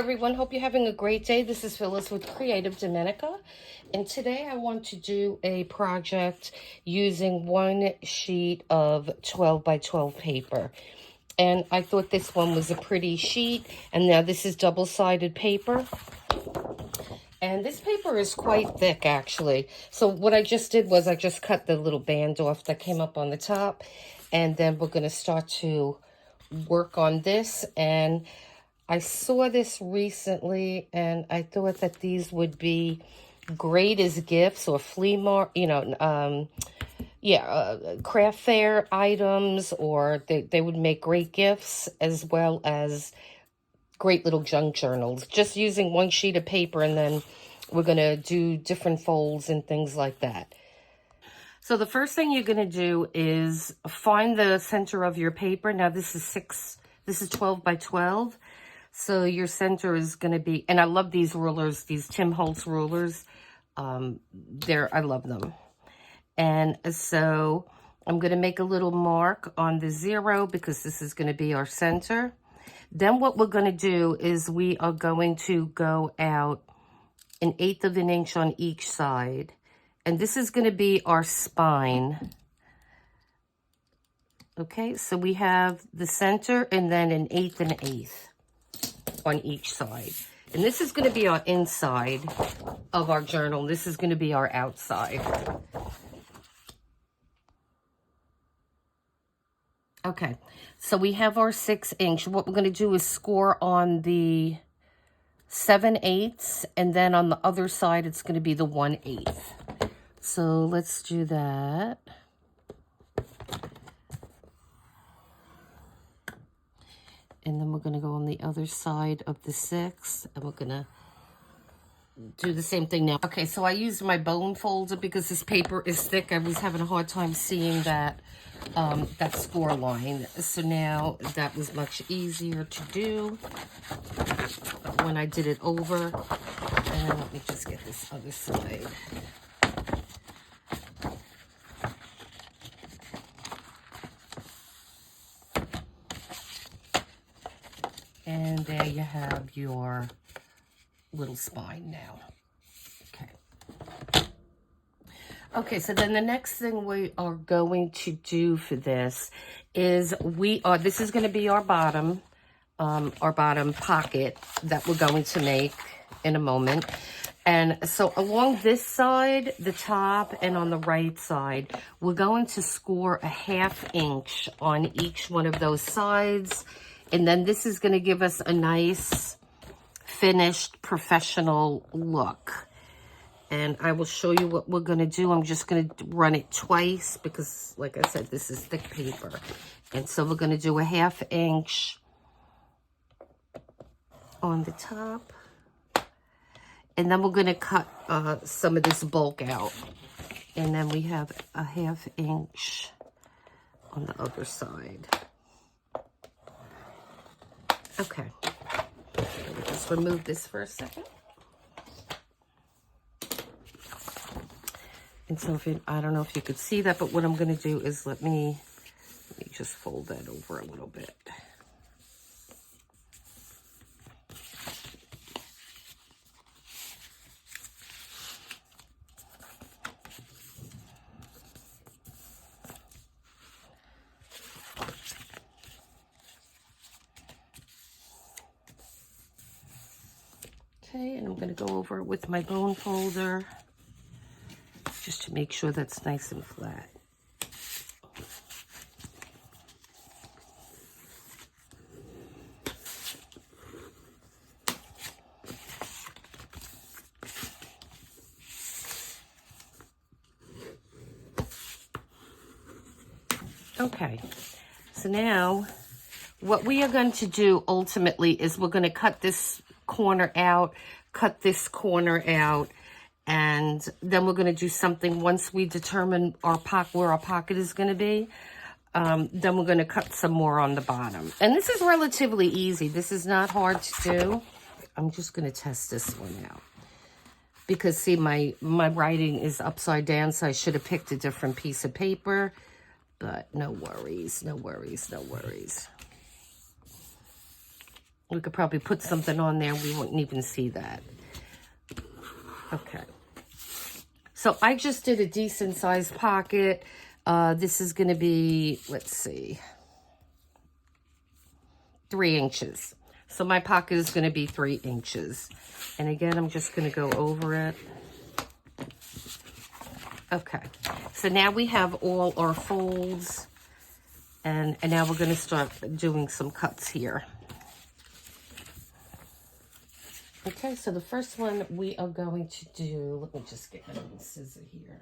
everyone, hope you're having a great day. This is Phyllis with CreativeDomenica, and today I want to do a project using one sheet of 12 by 12 paper. And I thought this one was a pretty sheet, and now this is double-sided paper. And this paper is quite thick, actually. So what I just did was I just cut the little band off that came up on the top, and then we're going to start to work on this. And I saw this recently, and I thought that these would be great as gifts or flea market, craft fair items, or they would make great gifts as well as great little junk journals. Just using one sheet of paper, and then we're going to do different folds and things like that. So the first thing you're going to do is find the center of your paper. Now this is 12 by 12. So your center is going to be, and I love these rulers, these Tim Holtz rulers. I love them. And so I'm going to make a little mark on the 0 because this is going to be our center. Then what we're going to do is we are going to go out 1/8 of an inch on each side. And this is going to be our spine. Okay, so we have the center and then 1/8 and 1/8 on each side. And this is going to be our inside of our journal. This is going to be our outside. Okay, so we have our 6 inch. What we're going to do is score on the 7/8, and then on the other side, it's going to be the 1/8. So let's do that. And then we're going to go on the other side of the 6, and we're going to do the same thing now. Okay, so I used my bone folder because this paper is thick. I was having a hard time seeing that score line. So now that was much easier to do when I did it over. And let me just get this other side. And there you have your little spine now. Okay, so then the next thing we are going to do for this is this is going to be our bottom pocket that we're going to make in a moment. And so along this side, the top, and on the right side, we're going to score 1/2 inch on each one of those sides. And then this is going to give us a nice, finished, professional look. And I will show you what we're going to do. I'm just going to run it twice because, like I said, this is thick paper. And so we're going to do 1/2 inch on the top. And then we're going to cut some of this bulk out. And then we have 1/2 inch on the other side. Okay, let me just remove this for a second. And so I don't know if you could see that, but what I'm going to do is let me just fold that over a little bit. Okay, and I'm going to go over it with my bone folder just to make sure that's nice and flat. Okay, so now what we are going to do ultimately is we're going to cut this corner out, cut this corner out, and then we're going to do something once we determine where our pocket is going to be. Then we're going to cut some more on the bottom. And this is relatively easy. This is not hard to do. I'm just going to test this one out. Because, see, my writing is upside down, so I should have picked a different piece of paper. But no worries, no worries, no worries. We could probably put something on there. We wouldn't even see that. Okay. So I just did a decent sized pocket. This is going to be, let's see, 3 inches. So my pocket is going to be 3 inches. And again, I'm just going to go over it. Okay. So now we have all our folds. And now we're going to start doing some cuts here. Okay, so the first one we are going to do, let me just get my little scissor here.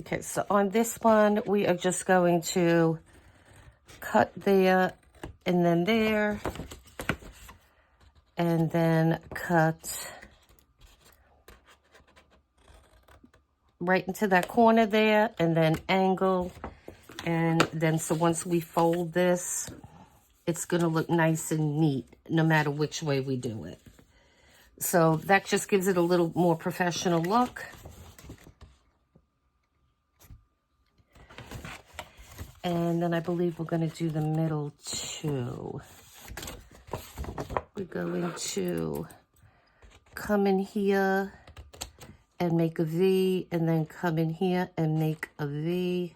Okay, so on this one, we are just going to cut there, and then there, and then cut right into that corner there, and then angle. And then, so once we fold this, it's going to look nice and neat, no matter which way we do it. So that just gives it a little more professional look. And then I believe we're going to do the middle too. We're going to come in here and make a V, and then come in here and make a V.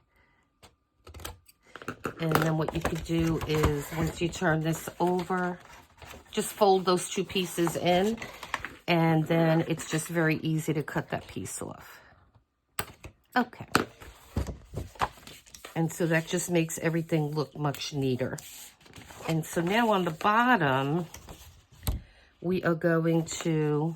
And then what you could do is, once you turn this over, just fold those 2 pieces in, and then it's just very easy to cut that piece off. Okay. And so that just makes everything look much neater. And so now on the bottom, we are going to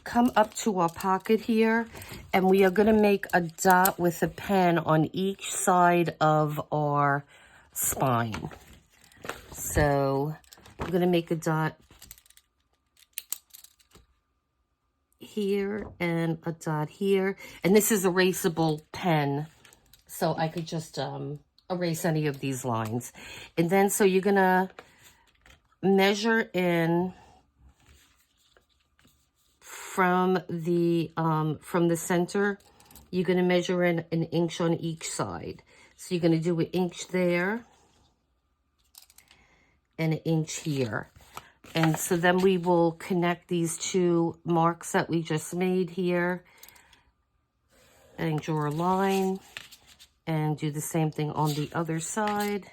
come up to our pocket here, and we are going to make a dot with a pen on each side of our spine. So I'm going to make a dot here and a dot here, and this is erasable pen, so I could just erase any of these lines. And then so you're going to measure in from the center. You're going to measure in 1 inch on each side. So you're going to do 1 inch there and 1 inch here. And so then we will connect these 2 marks that we just made here and draw a line and do the same thing on the other side.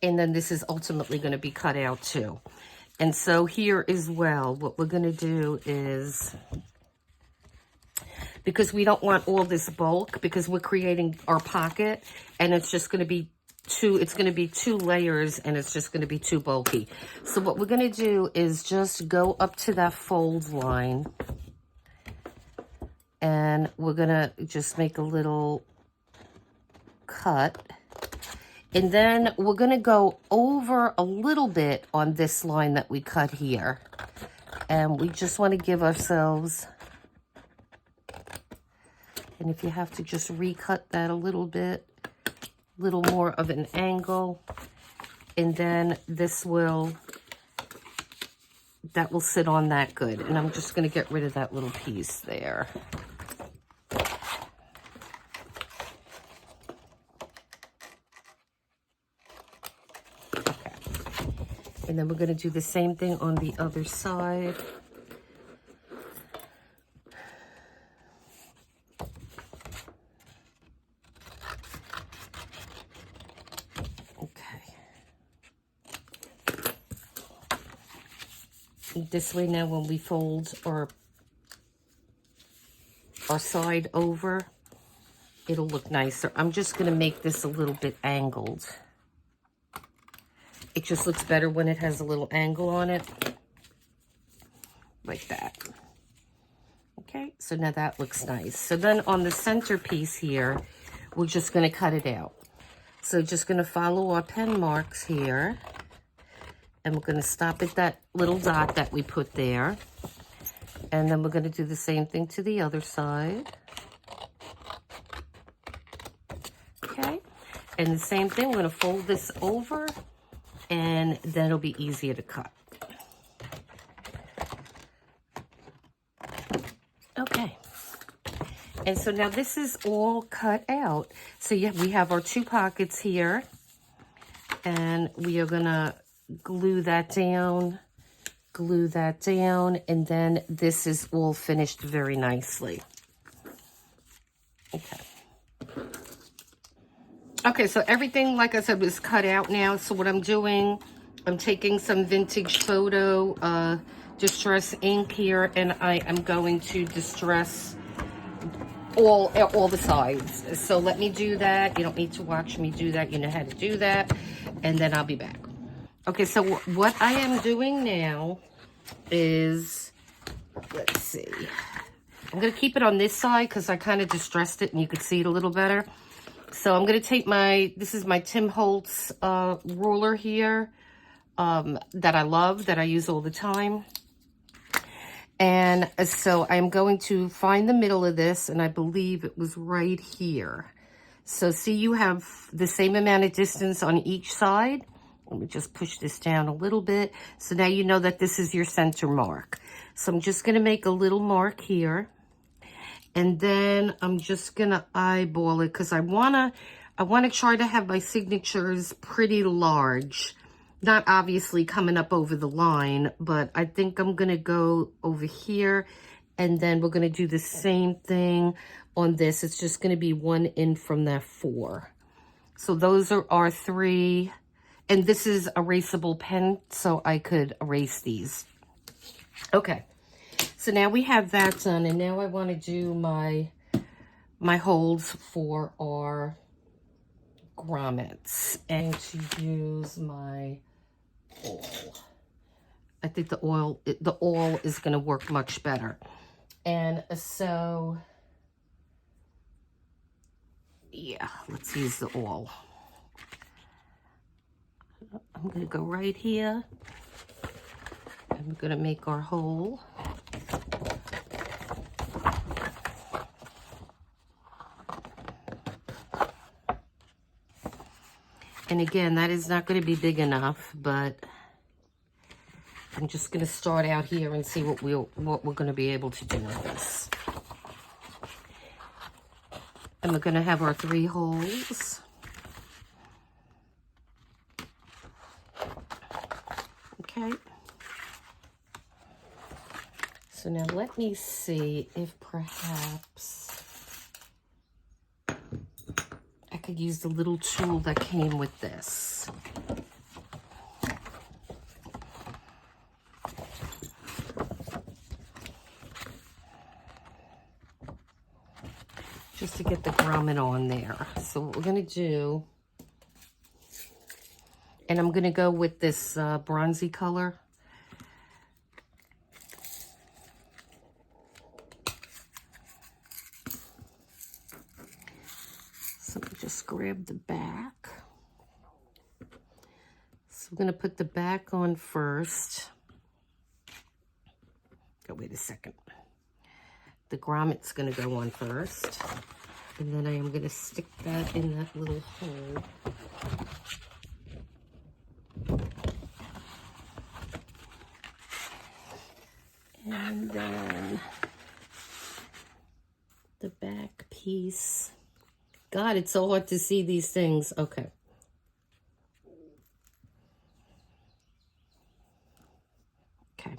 And then this is ultimately going to be cut out too. And so here as well, what we're going to do is, because we don't want all this bulk, because we're creating our pocket, and it's just going to be it's going to be 2 layers, and it's just going to be too bulky. So what we're going to do is just go up to that fold line, and we're going to just make a little cut. And then we're going to go over a little bit on this line that we cut here. And we just want to give ourselves, and if you have to just recut that a little bit, a little more of an angle. And then this will, that will sit on that good. And I'm just going to get rid of that little piece there. And then we're going to do the same thing on the other side. Okay. This way now when we fold our side over, it'll look nicer. I'm just going to make this a little bit angled. It just looks better when it has a little angle on it, like that. Okay, so now that looks nice. So then on the center piece here, we're just going to cut it out. So just going to follow our pen marks here, and we're going to stop at that little dot that we put there. And then we're going to do the same thing to the other side. Okay, and the same thing, we're going to fold this over. and then it'll be easier to cut. Okay. And so now this is all cut out. So yeah, we have our 2 pockets here, and we are gonna glue that down, and then this is all finished very nicely. Okay. Okay, so everything, like I said, was cut out now. So what I'm doing, I'm taking some vintage photo distress ink here, and I am going to distress all the sides. So let me do that. You don't need to watch me do that. You know how to do that. And then I'll be back. Okay, so what I am doing now is, let's see. I'm going to keep it on this side because I kind of distressed it and you could see it a little better. So I'm going to take this is my Tim Holtz ruler here that I love, that I use all the time. And so I'm going to find the middle of this, and I believe it was right here. So see, you have the same amount of distance on each side. Let me just push this down a little bit. So now you know that this is your center mark. So I'm just going to make a little mark here. And then I'm just going to eyeball it because I want to try to have my signatures pretty large. Not obviously coming up over the line, but I think I'm going to go over here, and then we're going to do the same thing on this. It's just going to be 1 in from that 4. So those are our 3, and this is erasable pen, so I could erase these. Okay, so now we have that done, and now I want to do my holds for our grommets. And to use my oil. I think the oil is going to work much better. And so, yeah, let's use the oil. I'm going to go right here. I'm going to make our hole. And again, that is not going to be big enough, but I'm just going to start out here and see what we're going to be able to do with this. And we're going to have our 3 holes. Okay. So now let me see if perhaps I could use the little tool that came with this. Just to get the grommet on there. So what we're going to do, and I'm going to go with this bronzy color. So just grab the back. So I'm going to put the back on first. Oh, wait a second. The grommet's going to go on first. And then I am going to stick that in that little hole. And then the back piece. God, it's so hard to see these things. Okay. Okay.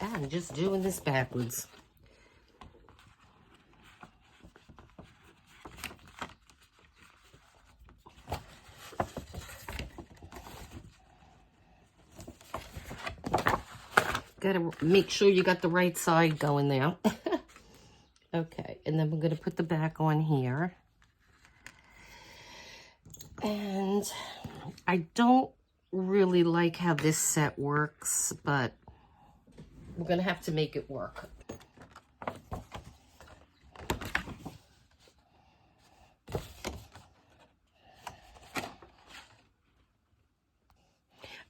I'm just doing this backwards. Gotta make sure you got the right side going there. Okay, and then we're gonna put the back on here. And I don't really like how this set works, but we're gonna have to make it work.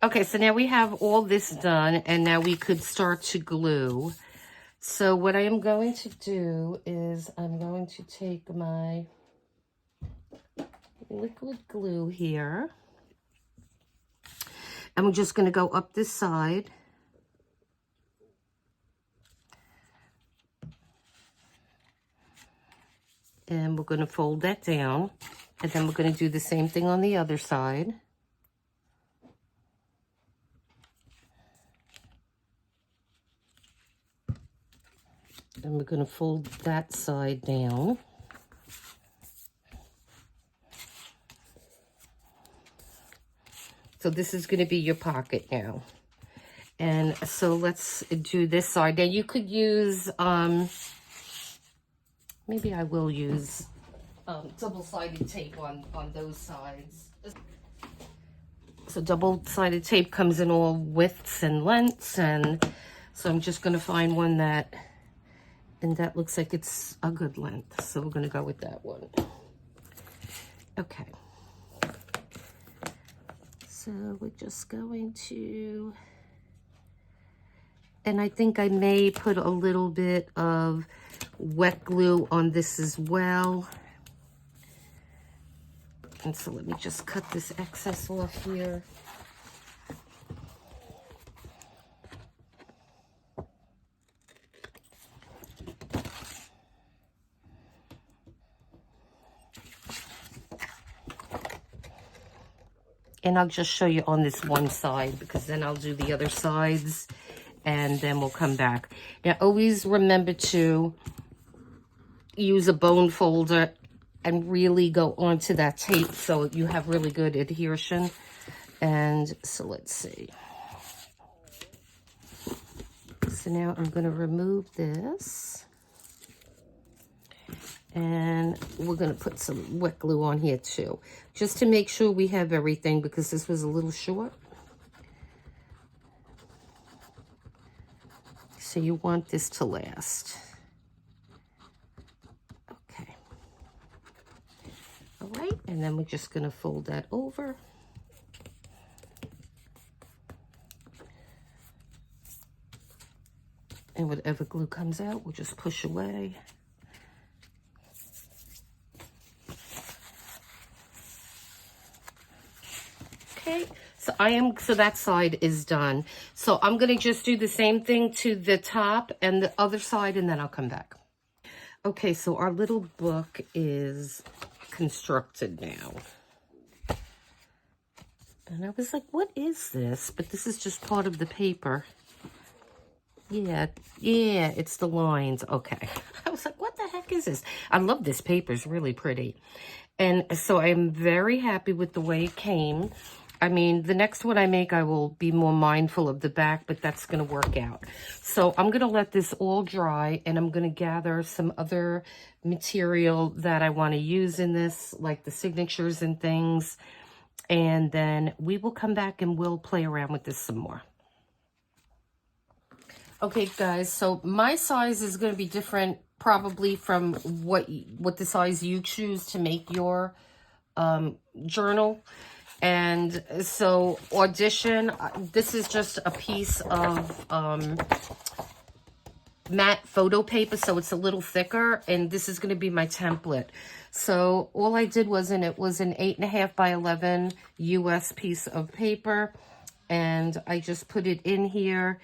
Okay, so now we have all this done, and now we could start to glue. So what I am going to do is I'm going to take my, liquid glue here. And we're just going to go up this side. And we're going to fold that down. And then we're going to do the same thing on the other side. And we're going to fold that side down. So this is going to be your pocket now. And so let's do this side. Now you could use, maybe I will use double-sided tape on those sides. So double-sided tape comes in all widths and lengths, and so I'm just going to find one that, and that looks like it's a good length. So we're going to go with that one. Okay. So we're just going to, and I think I may put a little bit of wet glue on this as well. And so let me just cut this excess off here. And I'll just show you on this one side, because then I'll do the other sides and then we'll come back. Now always remember to use a bone folder and really go onto that tape so you have really good adhesion. And so let's see. So now I'm going to remove this. And we're going to put some wet glue on here too, just to make sure we have everything, because this was a little short. So you want this to last. Okay. All right, and then we're just going to fold that over. And whatever glue comes out, we'll just push away. Okay, so that side is done. So I'm going to just do the same thing to the top and the other side, and then I'll come back. Okay, so our little book is constructed now. And I was like, what is this? But this is just part of the paper. Yeah, it's the lines. Okay. I was like, what the heck is this? I love this paper. It's really pretty. And so I'm very happy with the way it came. I mean, the next one I make, I will be more mindful of the back, but that's going to work out. So I'm going to let this all dry, and I'm going to gather some other material that I want to use in this, like the signatures and things. And then we will come back and we'll play around with this some more. Okay, guys, so my size is going to be different probably from what the size you choose to make your journal. And so Audition, this is just a piece of matte photo paper, so it's a little thicker, and this is going to be my template. So all I did was, it was an 8.5 by 11 US piece of paper, and I just put it in here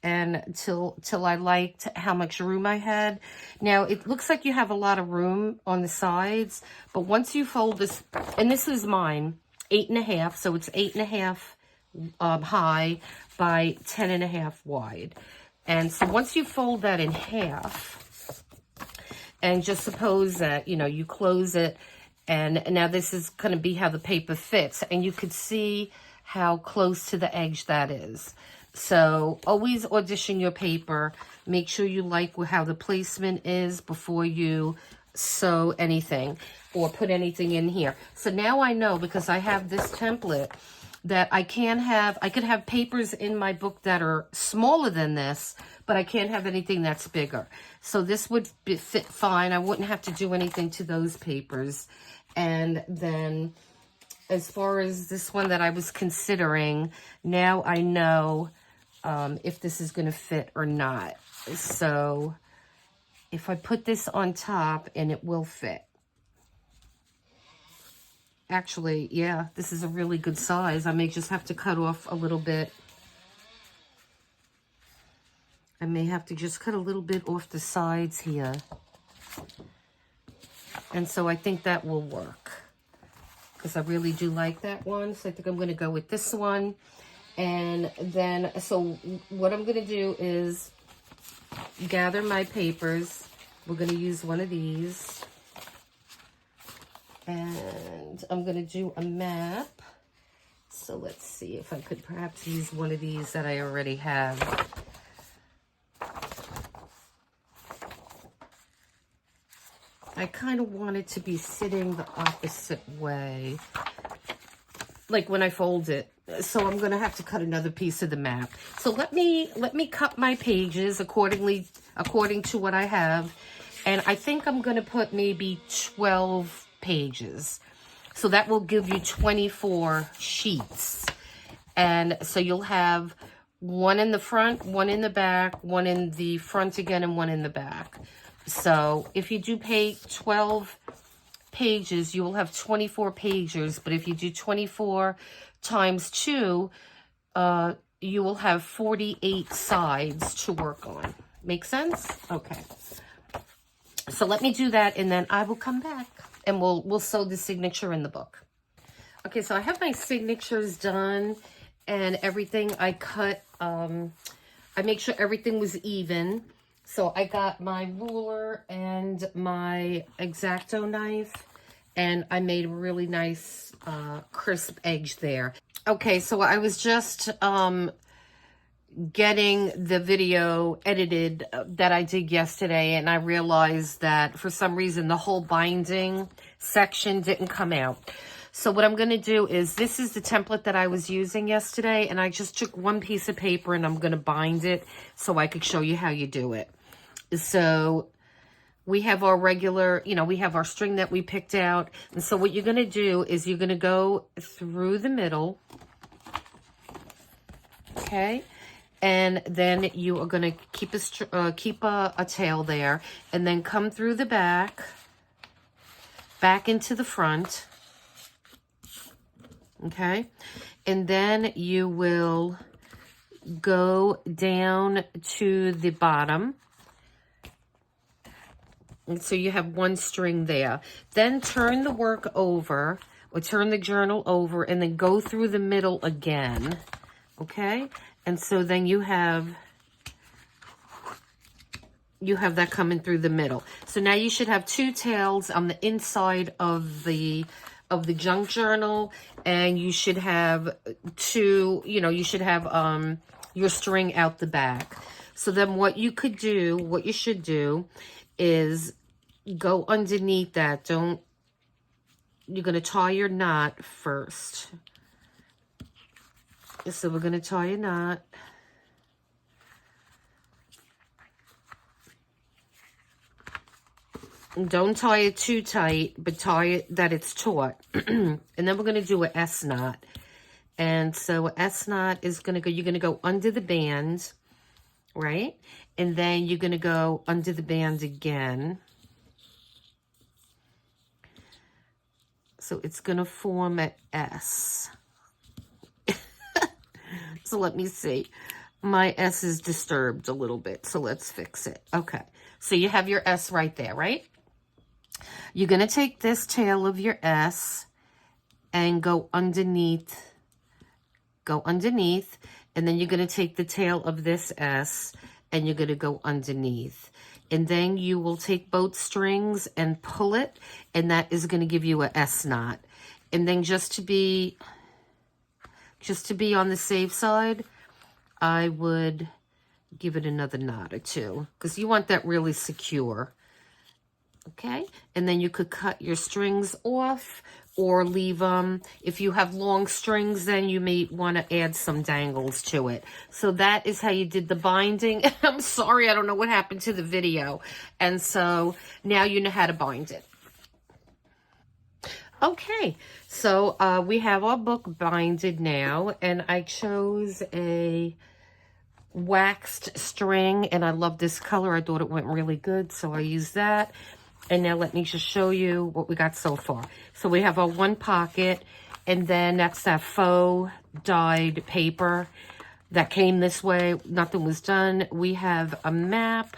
and till I liked how much room I had. Now it looks like you have a lot of room on the sides, but once you fold this, and this is mine, 8.5, so it's 8.5 high by 10.5 wide. And so once you fold that in half, and just suppose that, you know, you close it, and now this is going to be how the paper fits, and you could see how close to the edge that is. So always audition your paper. Make sure you like how the placement is before you sew anything or put anything in here. So now I know, because I have this template, that I could have papers in my book that are smaller than this, but I can't have anything that's bigger. So this would fit fine. I wouldn't have to do anything to those papers. And then as far as this one that I was considering, now I know if this is going to fit or not. So if I put this on top, and it will fit. Actually, yeah, this is a really good size. I may just have to cut off a little bit. I may have to just cut a little bit off the sides here. And so I think that will work, because I really do like that one. So I think I'm going to go with this one. And then, so what I'm going to do is gather my papers. We're going to use one of these. And I'm going to do a map. So let's see if I could perhaps use one of these that I already have. I kind of want it to be sitting the opposite way, like when I fold it. So I'm going to have to cut another piece of the map. So let me cut my pages according to what I have. And I think I'm going to put maybe 12 pages. So that will give you 24 sheets. And so you'll have one in the front, one in the back, one in the front again, and one in the back. So if you do pay 12 pages, you will have 24 pages. But if you do 24 times 2, you will have 48 sides to work on. Make sense? Okay. So let me do that, and then I will come back, and we'll sew the signature in the book. Okay, so I have my signatures done and everything. I cut, I make sure everything was even. So I got my ruler and my X-Acto knife, and I made a really nice crisp edge there. Okay, so I was just getting the video edited that I did yesterday, and I realized that for some reason the whole binding section didn't come out. So what I'm going to do is, this is the template that I was using yesterday, and I just took one piece of paper and I'm going to bind it so I could show you how you do it. So we have our regular, we have our string that we picked out. And so what you're going to do is you're going to go through the middle. Okay. And then you are going to keep a tail there, and then come through the back into the front. Okay. And then you will go down to the bottom. And so you have one string there. Then turn the work over, or turn the journal over, and then go through the middle again. Okay? And so then you have that coming through the middle. So now you should have 2 tails on the inside of the junk journal, and you should have 2, you should have your string out the back. So then what you should do is go underneath that. You're going to tie your knot first. So we're going to tie a knot. Don't tie it too tight, but tie it that it's taut. And then we're going to do an S knot. And so an S knot is going to go, you're going to go under the band, right? And then you're going to go under the band again. So it's going to form an S. So let me see. My S is disturbed a little bit, so let's fix it. Okay. So you have your S right there, right? You're going to take this tail of your S and go underneath, and then you're going to take the tail of this S and you're going to go underneath. And then you will take both strings and pull it, and that is going to give you a S knot. And then just to be on the safe side, I would give it another knot or 2, because you want that really secure. Okay, and then you could cut your strings off or leave them. If you have long strings, then you may want to add some dangles to it. So that is how you did the binding. I'm sorry, I don't know what happened to the video. And so now you know how to bind it. Okay, so we have our book binded now, and I chose a waxed string, and I love this color. I thought it went really good, so I used that. And now let me just show you what we got so far. So we have our one pocket, and then that's that faux dyed paper that came this way. Nothing was done. We have a map,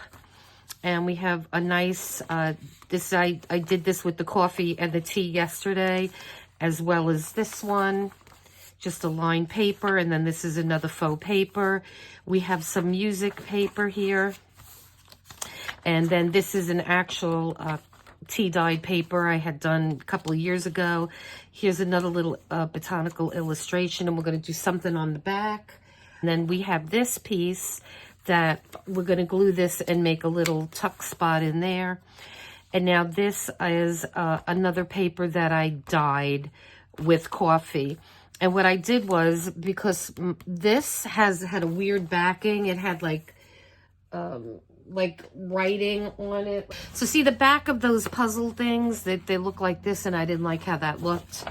and we have a nice, this I did this with the coffee and the tea yesterday, as well as this one. Just a lined paper, and then this is another faux paper. We have some music paper here. And then this is an actual tea dyed paper I had done a couple of years ago. Here's another little botanical illustration, and we're going to do something on the back. And then we have this piece that we're going to glue this and make a little tuck spot in there. And now this is another paper that I dyed with coffee. And what I did was, because this had a weird backing, it had like writing on it. So see the back of those puzzle things, that they look like this, and I didn't like how that looked.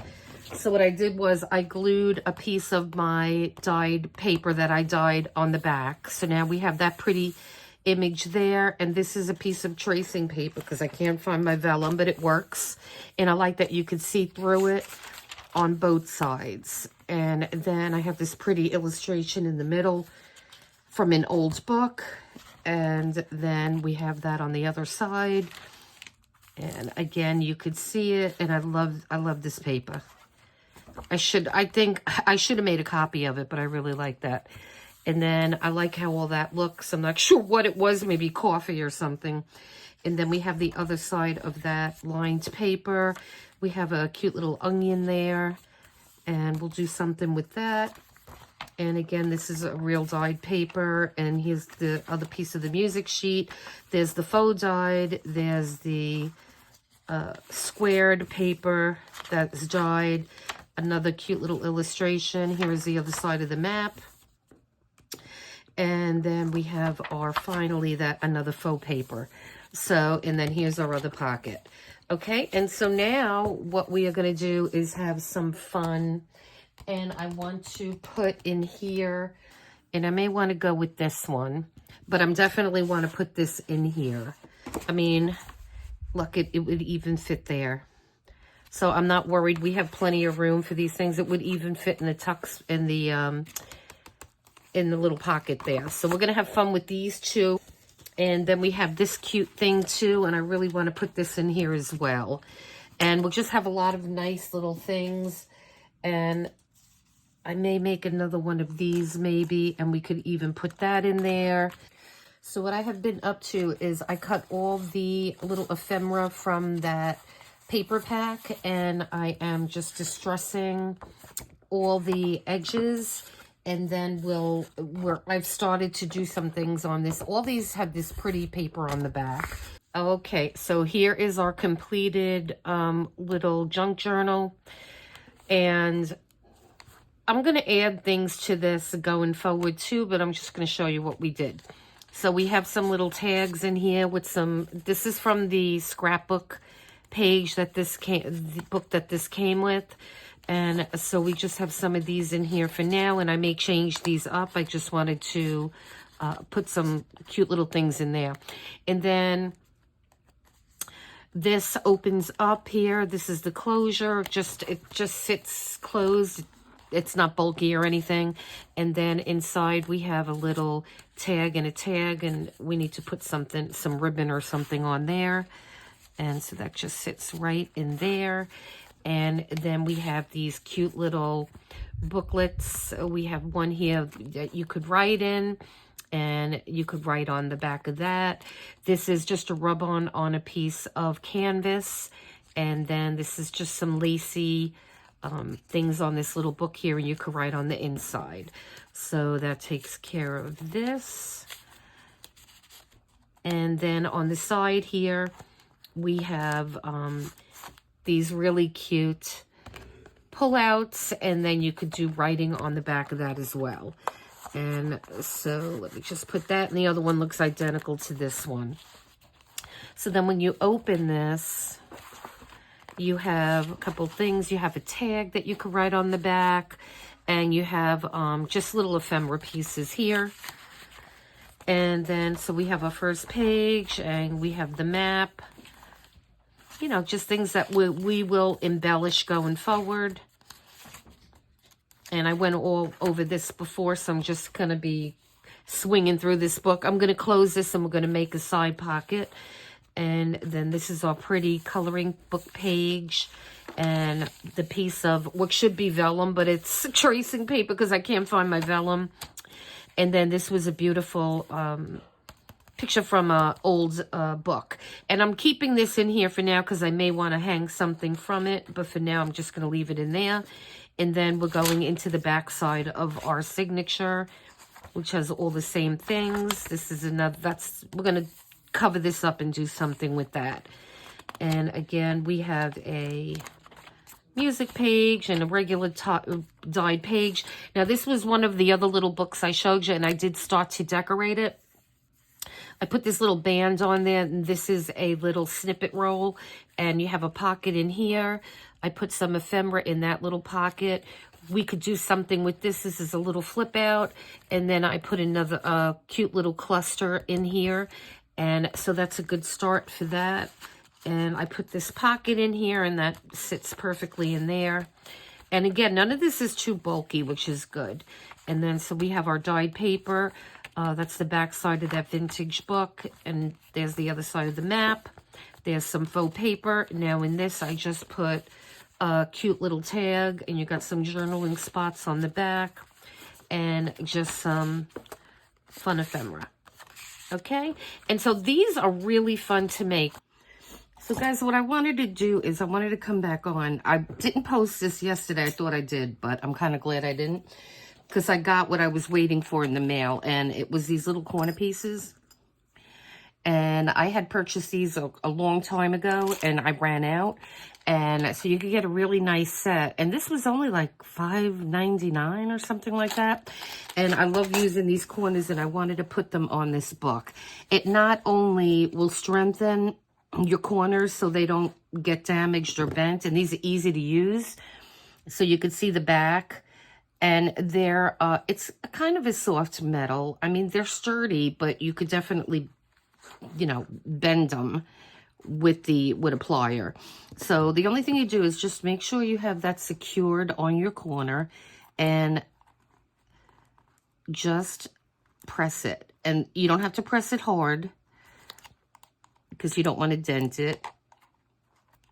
So what I did was I glued a piece of my dyed paper that I dyed on the back. So now we have that pretty image there, and this is a piece of tracing paper because I can't find my vellum, but it works. And I like that you can see through it on both sides. And then I have this pretty illustration in the middle from an old book, and then we have that on the other side. And again, you could see it, and I love this paper. I think I should have made a copy of it, but I really like that. And then I like how all that looks. I'm not sure what it was, maybe coffee or something. And then we have the other side of that lined paper. We have a cute little onion there, and we'll do something with that. And again, this is a real dyed paper, and here's the other piece of the music sheet. There's the faux dyed, there's the squared paper that's dyed, another cute little illustration. Here is the other side of the map. And then we have our, finally, that another faux paper. So, and then here's our other pocket. Okay, and so now what we are going to do is have some fun. And I want to put in here, and I may want to go with this one, but I'm definitely want to put this in here. I mean, look, it would even fit there. So I'm not worried. We have plenty of room for these things. It would even fit in the tucks, in the little pocket there. So we're going to have fun with these two. And then we have this cute thing too, and I really want to put this in here as well. And we'll just have a lot of nice little things. And I may make another one of these maybe, and we could even put that in there. So what I have been up to is I cut all the little ephemera from that paper pack, and I am just distressing all the edges. And then I've started to do some things on this. All these have this pretty paper on the back. Okay, so here is our completed little junk journal. And I'm going to add things to this going forward too, but I'm just going to show you what we did. So we have some little tags in here with some, this is from the scrapbook page that this came, the book that this came with. And so we just have some of these in here for now, and I may change these up. I just wanted to put some cute little things in there. And then this opens up here. This is the closure. It just sits closed. It's not bulky or anything. And then inside we have a little tag and a tag, and we need to put something, some ribbon or something on there. And so that just sits right in there. And then we have these cute little booklets. We have one here that you could write in, and you could write on the back of that. This is just a rub-on on a piece of canvas. And then this is just some lacy things on this little book here, and you could write on the inside. So that takes care of this. And then on the side here, we have these really cute pullouts, and then you could do writing on the back of that as well. And so let me just put that, and the other one looks identical to this one. So then when you open this, you have a couple things. You have a tag that you could write on the back, and you have just little ephemera pieces here. And then, so we have our first page, and we have the map. you know, just things that we will embellish going forward. And I went all over this before, so I'm just going to be swinging through this book. I'm going to close this and we're going to make a side pocket. And then this is our pretty coloring book page. And the piece of what should be vellum, but it's tracing paper because I can't find my vellum. And then this was a beautiful picture from an old book. And I'm keeping this in here for now because I may want to hang something from it. But for now, I'm just going to leave it in there. And then we're going into the back side of our signature, which has all the same things. This is another, we're going to cover this up and do something with that. And again, we have a music page and a regular dyed page. Now, this was one of the other little books I showed you, and I did start to decorate it. I put this little band on there, and this is a little snippet roll, and you have a pocket in here. I put some ephemera in that little pocket. We could do something with this. This is a little flip out, and then I put another cute little cluster in here, and so that's a good start for that. And I put this pocket in here, and that sits perfectly in there. And again, none of this is too bulky, which is good. And then, so we have our dyed paper. That's the back side of that vintage book. And there's the other side of the map. There's some faux paper. Now, in this, I just put a cute little tag. And you got some journaling spots on the back. And just some fun ephemera. Okay? And so these are really fun to make. So guys, what I wanted to do is I wanted to come back on. I didn't post this yesterday. I thought I did, but I'm kind of glad I didn't. Because I got what I was waiting for in the mail. And it was these little corner pieces. And I had purchased these a long time ago. And I ran out. And so you could get a really nice set. And this was only like $5.99 or something like that. And I love using these corners. And I wanted to put them on this book. It not only will strengthen your corners so they don't get damaged or bent, and these are easy to use, so you can see the back, and they're it's kind of a soft metal. I mean, they're sturdy, but you could definitely, you know, bend them with a plier. So the only thing you do is just make sure you have that secured on your corner and just press it. And you don't have to press it hard because you don't want to dent it.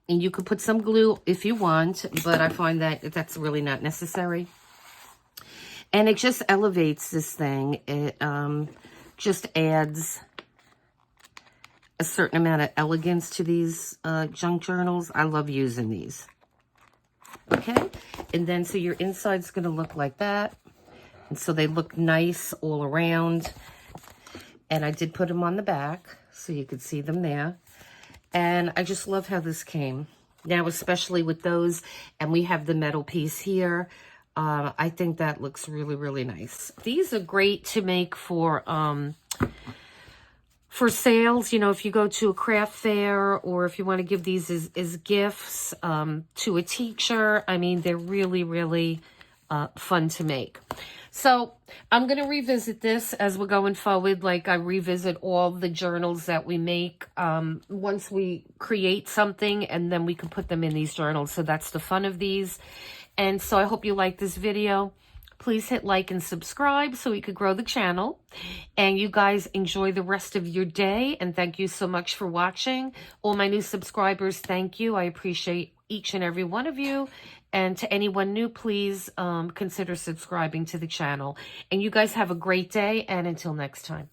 And you could put some glue if you want, but I find that that's really not necessary. And it just elevates this thing. It just adds a certain amount of elegance to these junk journals. I love using these. Okay? And then so your inside's going to look like that. And so they look nice all around. And I did put them on the back, so you could see them there. And I just love how this came. Now, especially with those, and we have the metal piece here. I think that looks really, really nice. These are great to make for sales. You know, if you go to a craft fair, or if you want to give these as gifts to a teacher. I mean, they're really, really fun to make. So I'm going to revisit this as we're going forward, like I revisit all the journals that we make once we create something, and then we can put them in these journals. So that's the fun of these. And so I hope you like this video. Please hit like and subscribe so we could grow the channel. And you guys enjoy the rest of your day. And thank you so much for watching. All my new subscribers, thank you. I appreciate each and every one of you. And to anyone new, please consider subscribing to the channel. And you guys have a great day. And until next time.